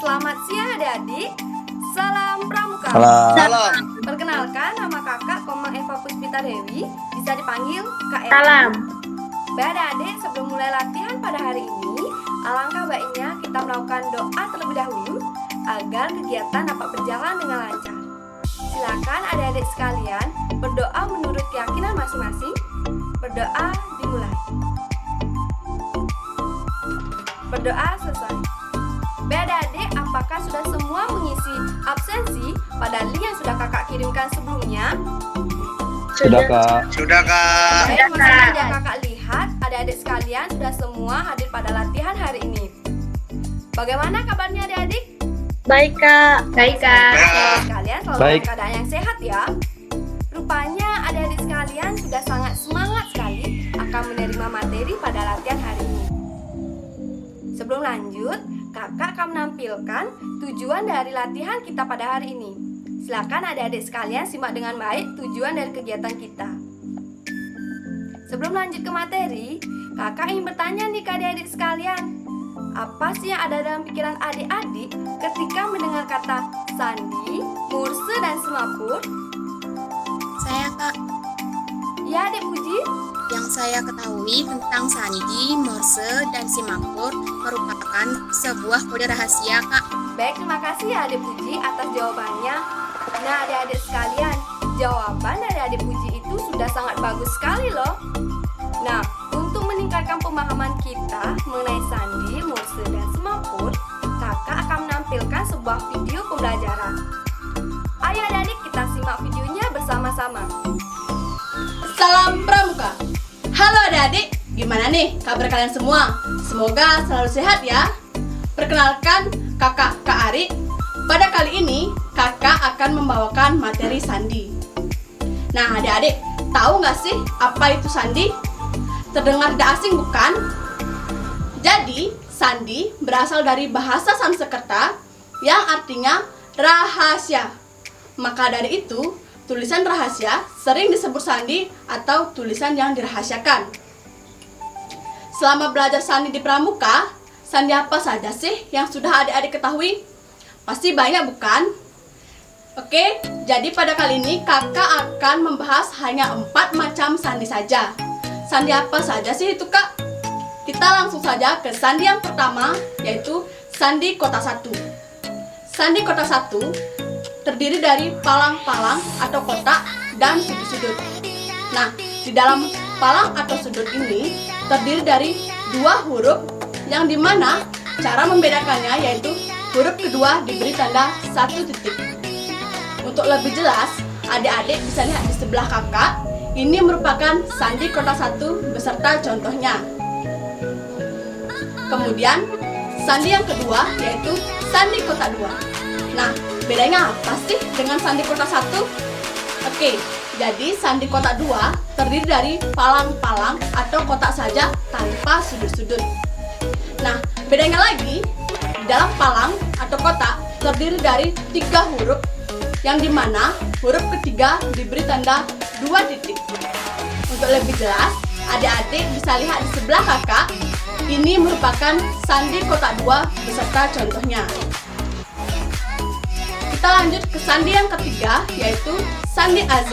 Selamat siang adik-adik. Salam Pramuka. Salam. Perkenalkan, nama kakak Komang Eva Puspita Dewi, bisa dipanggil Kak Eva. Salam. Baik adik-adik, sebelum mulai latihan pada hari ini, alangkah baiknya kita melakukan doa terlebih dahulu agar kegiatan dapat berjalan dengan lancar. Silakan adik-adik sekalian berdoa menurut keyakinan masing-masing. Berdoa dimulai. Berdoa selesai. Baik adik-adik, apakah sudah semua mengisi absensi pada link yang sudah kakak kirimkan sebelumnya? Sudah, Kak. Baik, misalnya sudah kakak lihat, adik-adik sekalian sudah semua hadir pada latihan hari ini. Bagaimana kabarnya adik-adik? Baik, Kak. Baik, Kak. Adik-adik sekalian selalu Baik. dalam keadaan yang sehat ya. Rupanya adik-adik sekalian sudah sangat semangat sekali akan menerima materi pada latihan hari ini. Sebelum lanjut, kakak akan menampilkan tujuan dari latihan kita pada hari ini. Silakan adik-adik sekalian simak dengan baik tujuan dari kegiatan kita. Sebelum lanjut ke materi, kakak ingin bertanya nih ke adik-adik sekalian. Apa sih yang ada dalam pikiran adik-adik ketika mendengar kata sandi, murse, dan semapur? Saya, Kak, Ya adik Puji? yang saya ketahui tentang sandi, morse, dan simapur merupakan sebuah kode rahasia, Kak. Baik, terima kasih ya adik Puji atas jawabannya. Nah adik-adik sekalian, jawaban dari adik Puji itu sudah sangat bagus sekali loh. Nah, untuk meningkatkan pemahaman kita mengenai sandi, murse, dan semapur, kakak akan menampilkan sebuah video pembelajaran. Ayo adik-adik kita simak videonya bersama-sama. Salam Pramuka. Halo adik-adik, gimana nih kabar kalian semua? Semoga selalu sehat ya. Perkenalkan kakak Kak Ari. Pada kali ini kakak akan membawakan materi sandi. Nah adik-adik, tahu nggak sih apa itu sandi? Terdengar tidak asing bukan? Jadi sandi berasal dari bahasa Sanskerta yang artinya rahasia. Maka dari itu tulisan rahasia sering disebut sandi atau tulisan yang dirahasiakan. Selama belajar sandi di Pramuka, sandi apa saja sih yang sudah adik-adik ketahui? Pasti banyak bukan? Oke, jadi pada kali ini kakak akan membahas hanya 4 macam sandi saja. Sandi apa saja sih itu, Kak? Kita langsung saja ke sandi yang pertama, yaitu sandi kota satu. Sandi kota satu terdiri dari palang-palang atau kotak dan sudut-sudut. Nah, di dalam palang atau sudut ini terdiri dari 2 huruf yang dimana cara membedakannya yaitu huruf kedua diberi tanda 1 titik. Untuk lebih jelas, adik-adik bisa lihat di sebelah kakak. Ini merupakan sandi kota satu beserta contohnya. Kemudian, sandi yang kedua yaitu sandi kota 2. Nah, bedanya apa sih dengan sandi kota 1? Oke, jadi sandi kota 2 terdiri dari palang-palang atau kotak saja tanpa sudut-sudut. Nah, bedanya lagi, di dalam palang atau kotak terdiri dari 3 huruf yang dimana huruf ketiga diberi tanda 2 titik. Untuk lebih jelas, adik-adik bisa lihat di sebelah kakak. Ini merupakan sandi kotak 2 beserta contohnya. Kita lanjut ke sandi yang ketiga, yaitu sandi AZ.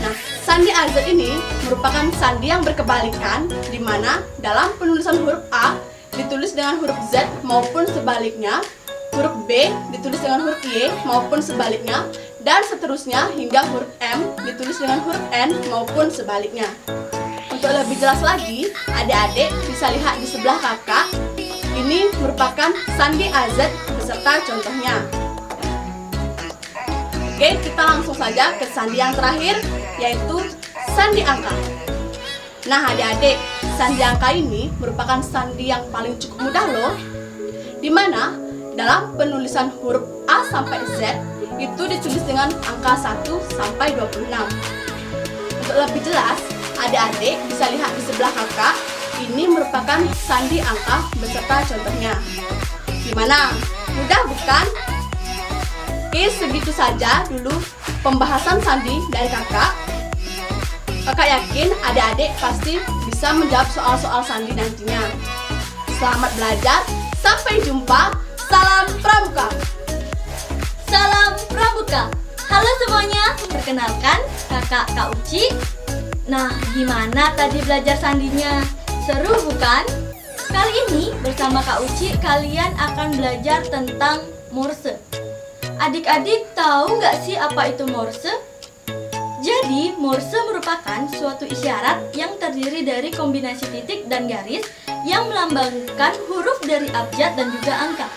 Nah, sandi AZ ini merupakan sandi yang berkebalikan, di mana dalam penulisan huruf A ditulis dengan huruf Z maupun sebaliknya, huruf B ditulis dengan huruf Y maupun sebaliknya, dan seterusnya hingga huruf M ditulis dengan huruf N maupun sebaliknya. Untuk lebih jelas lagi, adik-adik bisa lihat di sebelah kakak. Ini merupakan sandi AZ beserta contohnya. Oke, kita langsung saja ke sandi yang terakhir, yaitu sandi angka. Nah adik-adik, sandi angka ini merupakan sandi yang paling cukup mudah loh, dimana dalam penulisan huruf A sampai Z itu ditulis dengan angka 1 sampai 26. Untuk lebih jelas, adik-adik bisa lihat di sebelah kakak. Ini merupakan sandi angka beserta contohnya. Gimana? Mudah bukan? Oke, segitu saja dulu pembahasan sandi dari kakak. Kakak yakin adik-adik pasti bisa menjawab soal-soal sandi nantinya. Selamat belajar, sampai jumpa. Salam Pramuka. Salam Pramuka. Halo semuanya, perkenalkan kakak Kak Uci. Nah, gimana tadi belajar sandinya? Seru bukan? Kali ini bersama Kak Uci kalian akan belajar tentang Morse. Adik-adik tahu nggak sih apa itu Morse? Jadi, Morse merupakan suatu isyarat yang terdiri dari kombinasi titik dan garis yang melambangkan huruf dari abjad dan juga angka.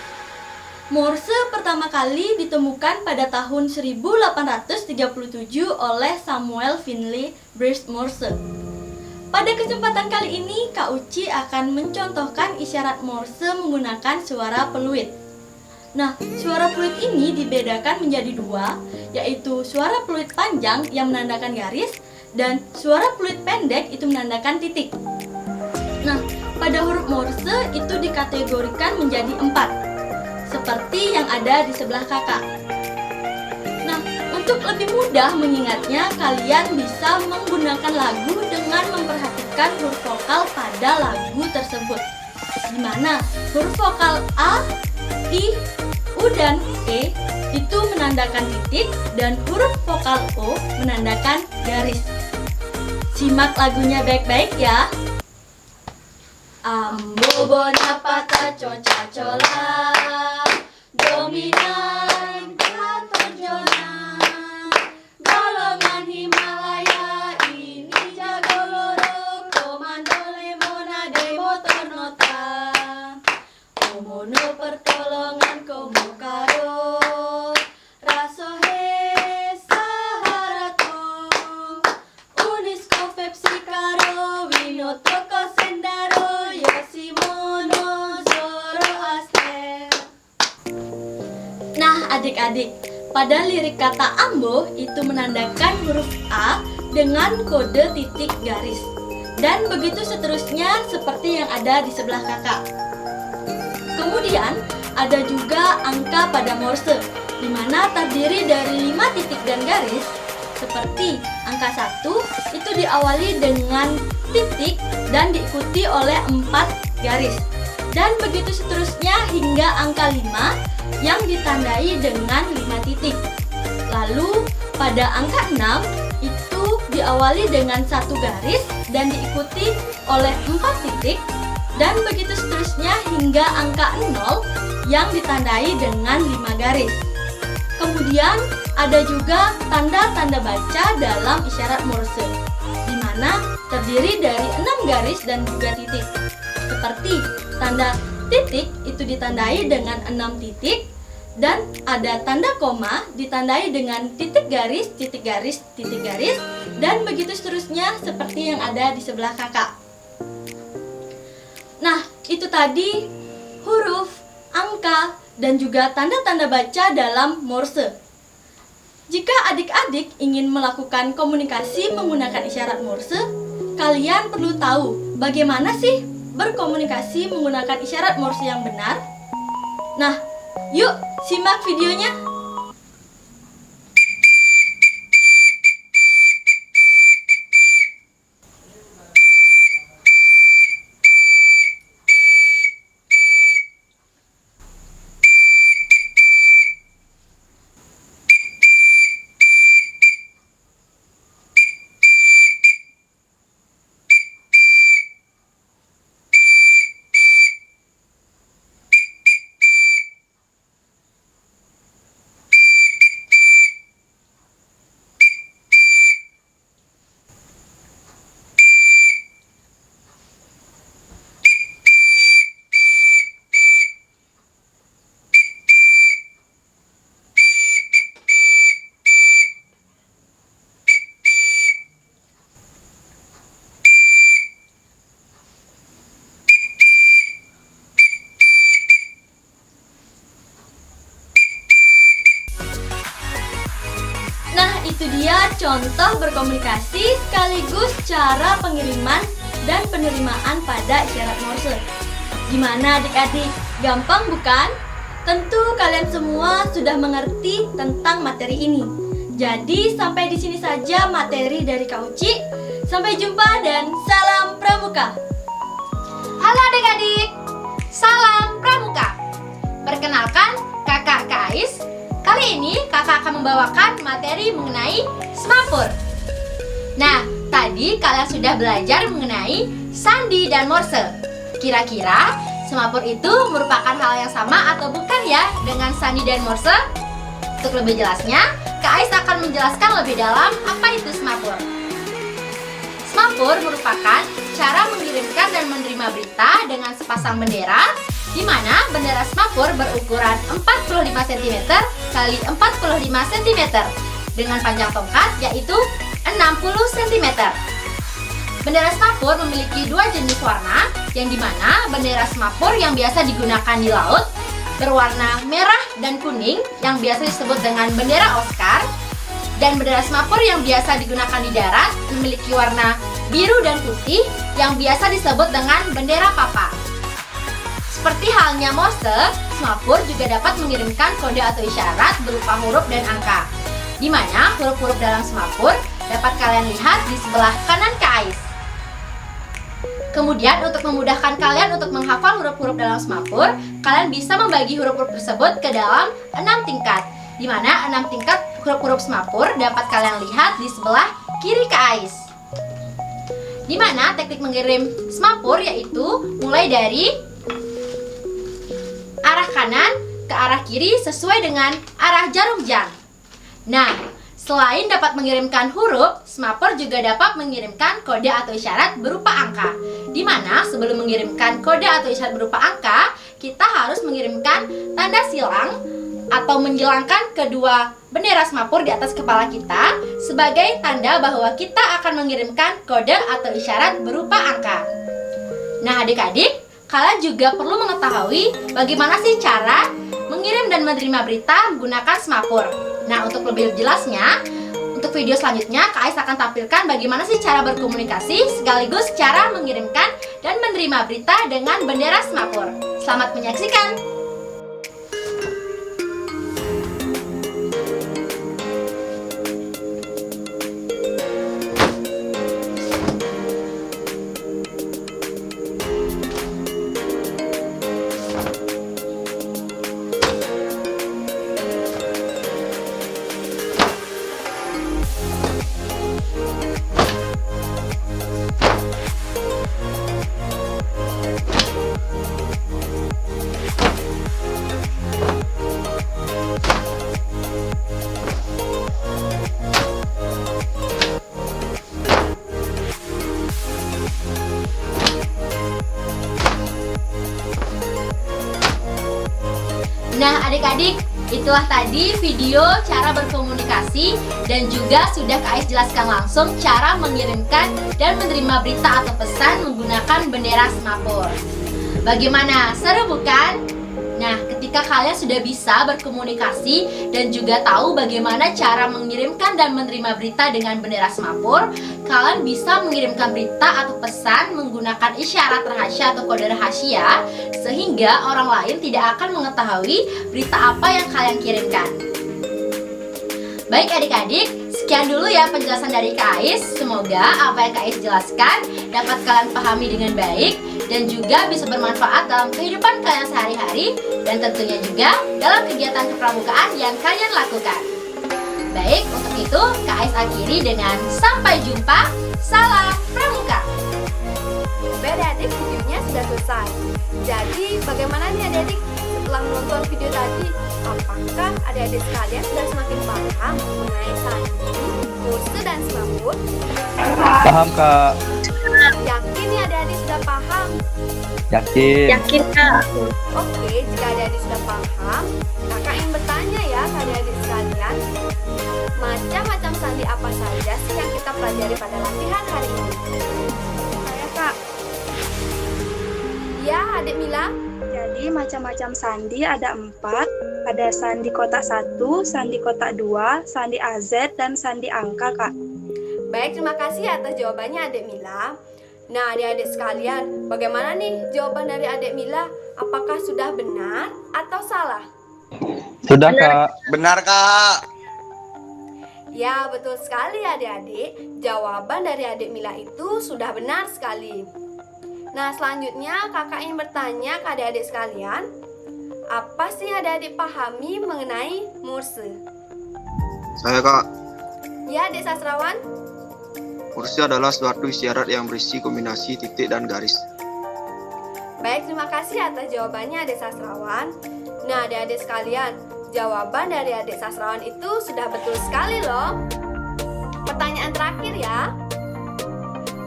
Morse pertama kali ditemukan pada tahun 1837 oleh Samuel Finley Breese Morse. Pada kesempatan kali ini, Kak Uci akan mencontohkan isyarat Morse menggunakan suara peluit. Nah, suara peluit ini dibedakan menjadi dua, yaitu suara peluit panjang yang menandakan garis dan suara peluit pendek itu menandakan titik. Nah, pada huruf Morse itu dikategorikan menjadi 4, seperti yang ada di sebelah kakak. Nah, untuk lebih mudah mengingatnya, kalian bisa menggunakan lagu dengan memperhatikan huruf vokal pada lagu tersebut. Di mana huruf vokal A, I, U, dan E itu menandakan titik dan huruf vokal O menandakan garis. Simak lagunya baik-baik ya. Ambo bona pata coca cola dominan katorjona golongan Himalaya ini jago loro komando lemona de motor nota omono pertolongan komo karo rasohe saharato unisko pepsi karo winoto kosendaro yosimono zoroaster. Nah adik-adik, pada lirik kata ambo itu menandakan huruf A dengan kode titik garis. Dan begitu seterusnya seperti yang ada di sebelah kakak. Kemudian ada juga angka pada Morse, di mana terdiri dari 5 titik dan garis. Seperti angka 1 itu diawali dengan titik dan diikuti oleh 4 garis. Dan begitu seterusnya hingga angka 5 yang ditandai dengan 5 titik. Lalu pada angka 6 itu diawali dengan 1 garis dan diikuti oleh 4 titik. Dan begitu seterusnya hingga angka 0 yang ditandai dengan 5 garis. Kemudian ada juga tanda-tanda baca dalam isyarat Morse, di mana terdiri dari 6 garis dan juga titik. Seperti tanda titik itu ditandai dengan 6 titik, dan ada tanda koma ditandai dengan titik garis, titik garis, titik garis, dan begitu seterusnya seperti yang ada di sebelah kakak. Nah, itu tadi huruf, angka, dan juga tanda-tanda baca dalam Morse. Jika adik-adik ingin melakukan komunikasi menggunakan isyarat Morse, kalian perlu tahu bagaimana sih berkomunikasi menggunakan isyarat Morse yang benar. Nah, yuk simak videonya. Itu dia contoh berkomunikasi sekaligus cara pengiriman dan penerimaan pada isyarat Morse. Gimana adik-adik? Gampang bukan? Tentu kalian semua sudah mengerti tentang materi ini. Jadi sampai di sini saja materi dari Kak Uci. Sampai jumpa dan salam Pramuka. Halo adik-adik, salam Pramuka. Perkenalkan, kakak Kak Ais. Kali ini kakak akan membawakan materi mengenai semapur. Nah, tadi kalian sudah belajar mengenai sandi dan morse. Kira-kira semapur itu merupakan hal yang sama atau bukan ya dengan sandi dan morse? Untuk lebih jelasnya, Kak Ais akan menjelaskan lebih dalam apa itu semapur. Semapur merupakan cara mengirimkan dan menerima berita dengan sepasang bendera, di mana bendera semapur berukuran 45 cm x 45 cm dengan panjang tongkat yaitu 60 cm. Bendera semapur memiliki dua jenis warna, yang dimana bendera semapur yang biasa digunakan di laut berwarna merah dan kuning yang biasa disebut dengan bendera Oscar, dan bendera semapur yang biasa digunakan di darat memiliki warna biru dan putih yang biasa disebut dengan bendera papa. Seperti halnya morse, semapur juga dapat mengirimkan kode atau isyarat berupa huruf dan angka, di mana huruf-huruf dalam semapur dapat kalian lihat di sebelah kanan Kak Ais. Kemudian untuk memudahkan kalian untuk menghafal huruf-huruf dalam semapur, kalian bisa membagi huruf-huruf tersebut ke dalam 6 tingkat, di mana 6 tingkat huruf-huruf semapur dapat kalian lihat di sebelah kiri Kak Ais. Di mana teknik mengirim semapur yaitu mulai dari arah kanan ke arah kiri sesuai dengan arah jarum jam. Nah, selain dapat mengirimkan huruf, semapur juga dapat mengirimkan kode atau isyarat berupa angka. Di mana sebelum mengirimkan kode atau isyarat berupa angka, kita harus mengirimkan tanda silang atau menjilangkan kedua bendera semapur di atas kepala kita sebagai tanda bahwa kita akan mengirimkan kode atau isyarat berupa angka. Nah, adik-adik, kalian juga perlu mengetahui bagaimana sih cara mengirim dan menerima berita menggunakan semapur. Nah, untuk lebih jelasnya, untuk video selanjutnya Kak Ais akan tampilkan bagaimana sih cara berkomunikasi sekaligus cara mengirimkan dan menerima berita dengan bendera semapur. Selamat menyaksikan! Nah, adik-adik, itulah tadi video cara berkomunikasi dan juga sudah Kak Ais jelaskan langsung cara mengirimkan dan menerima berita atau pesan menggunakan bendera semapur. Bagaimana? Seru bukan? Nah, ketika kalian sudah bisa berkomunikasi dan juga tahu bagaimana cara mengirimkan dan menerima berita dengan bendera semapur, kalian bisa mengirimkan berita atau pesan menggunakan isyarat rahasia atau kode rahasia sehingga orang lain tidak akan mengetahui berita apa yang kalian kirimkan. Baik adik-adik, sekian dulu ya penjelasan dari Kak Ais. Semoga apa yang Kak Ais jelaskan dapat kalian pahami dengan baik dan juga bisa bermanfaat dalam kehidupan kalian sehari-hari dan tentunya juga dalam kegiatan kepramukaan yang kalian lakukan. Baik, untuk itu Kak Ais akhiri dengan sampai jumpa, salam pramuka. Baik adik, videonya sudah selesai. Jadi bagaimana nih adik-adik setelah menonton video tadi? Apakah adik-adik sekalian sudah semakin paham mengenai sandi, morse, dan semapur? Paham, Kak. Yakin nih adik-adik sudah paham? Yakin. Yakin, Kak. Oke, jika adik-adik sudah paham, kakak ingin bertanya ya ke adik-adik sekalian, macam-macam sandi apa saja sih yang kita pelajari pada latihan hari ini? Saya Kak. Ya, adik Mila. Jadi macam-macam sandi ada 4, ada sandi kotak 1, sandi kotak 2, sandi AZ, dan sandi angka, Kak. Baik, terima kasih atas jawabannya adik Mila. Nah, adik-adik sekalian, bagaimana nih jawaban dari adik Mila? Apakah sudah benar atau salah? Sudah, Kak. Benar, Kak. Ya, betul sekali adik-adik. Jawaban dari adik Mila itu sudah benar sekali. Nah, selanjutnya kakak ingin bertanya ke adik-adik sekalian, Apa sih yang adik-adik pahami mengenai Morse? Saya Kak, Ya, adik sastrawan? Morse adalah suatu isyarat yang berisi kombinasi titik dan garis. Baik, terima kasih atas jawabannya adik sastrawan. Nah, adik-adik sekalian, jawaban dari adik sastrawan itu sudah betul sekali loh. Pertanyaan terakhir ya.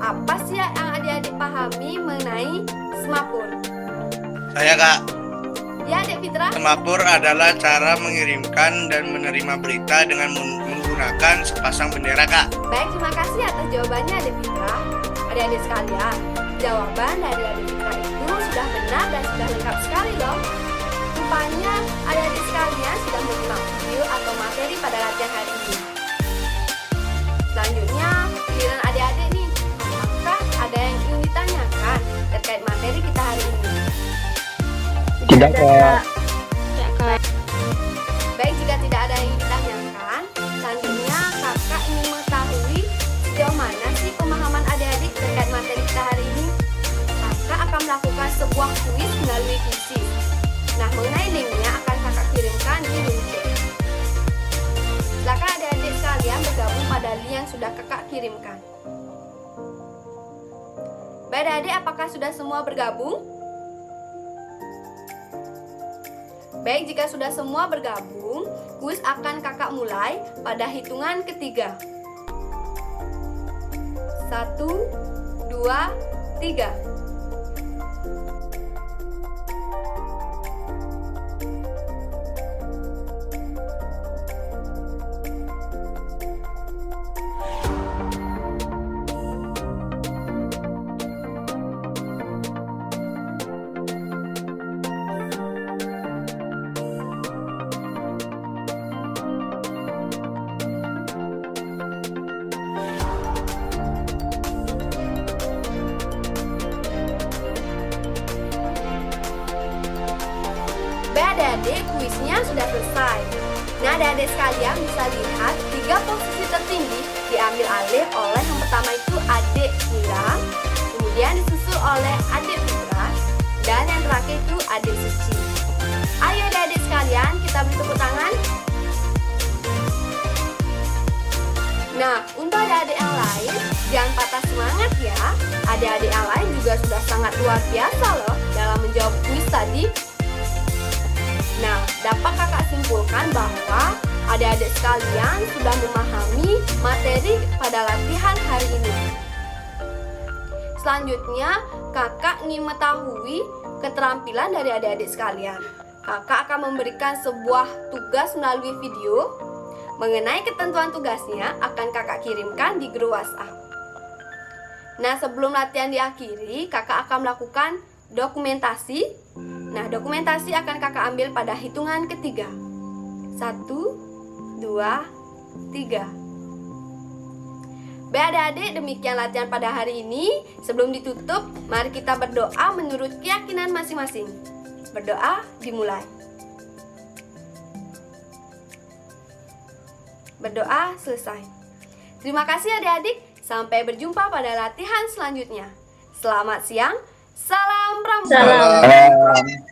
Apa sih yang adik-adik pahami mengenai semapur? Saya Kak, Ya, adik Fitra? semapur adalah cara mengirimkan dan menerima berita dengan menggunakan sepasang bendera Kak. Baik, terima kasih atas jawabannya adik Fitra. Adik-adik sekalian, jawaban dari adik Fitra itu sudah benar dan sudah lengkap sekali loh. Rupanya adik-adik sekalian sudah menyimak video atau materi pada latihan hari ini. Selanjutnya, giliran adik-adik nih. Apakah ada yang ingin ditanyakan terkait materi kita hari ini? Tidak, Kak. Baik, jika tidak ada yang ingin ditanyakan, selanjutnya kakak ingin mengetahui sejauh mana sih pemahaman adik-adik terkait materi kita hari ini. Kakak akan melakukan sebuah kuis melalui kuisi. Nah, mengenai linknya akan kakak kirimkan di link chat. Silakan adik-adik sekalian bergabung pada link yang sudah kakak kirimkan. Baik adik-adik, apakah sudah semua bergabung? Baik, jika sudah semua bergabung, kuis akan kakak mulai pada hitungan ketiga. 1, 2, 3. Adik-adik, kuisnya sudah selesai. Nah, adik-adik sekalian bisa lihat 3 posisi tertinggi diambil alih oleh yang pertama itu adik Mira, kemudian disusul oleh adik Fitra, dan yang terakhir itu adik Suci. Ayo adik-adik sekalian, kita beri tepuk tangan. Nah, untuk adik-adik yang lain, jangan patah semangat ya. Adik-adik yang lain juga sudah sangat luar biasa loh dalam menjawab kuis tadi. Nah, dapat kakak simpulkan bahwa adik-adik sekalian sudah memahami materi pada latihan hari ini. Selanjutnya, kakak ingin mengetahui keterampilan dari adik-adik sekalian. Kakak akan memberikan sebuah tugas melalui video. Mengenai ketentuan tugasnya akan kakak kirimkan di grup WhatsApp. Nah, sebelum latihan diakhiri, kakak akan melakukan dokumentasi. Nah, dokumentasi akan kakak ambil pada hitungan ketiga. 1, 2, 3. Baik adik-adik, demikian latihan pada hari ini. Sebelum ditutup, mari kita berdoa menurut keyakinan masing-masing. Berdoa dimulai. Berdoa selesai. Terima kasih adik-adik. Sampai berjumpa pada latihan selanjutnya. Selamat siang. Salam Pramuka. Salam.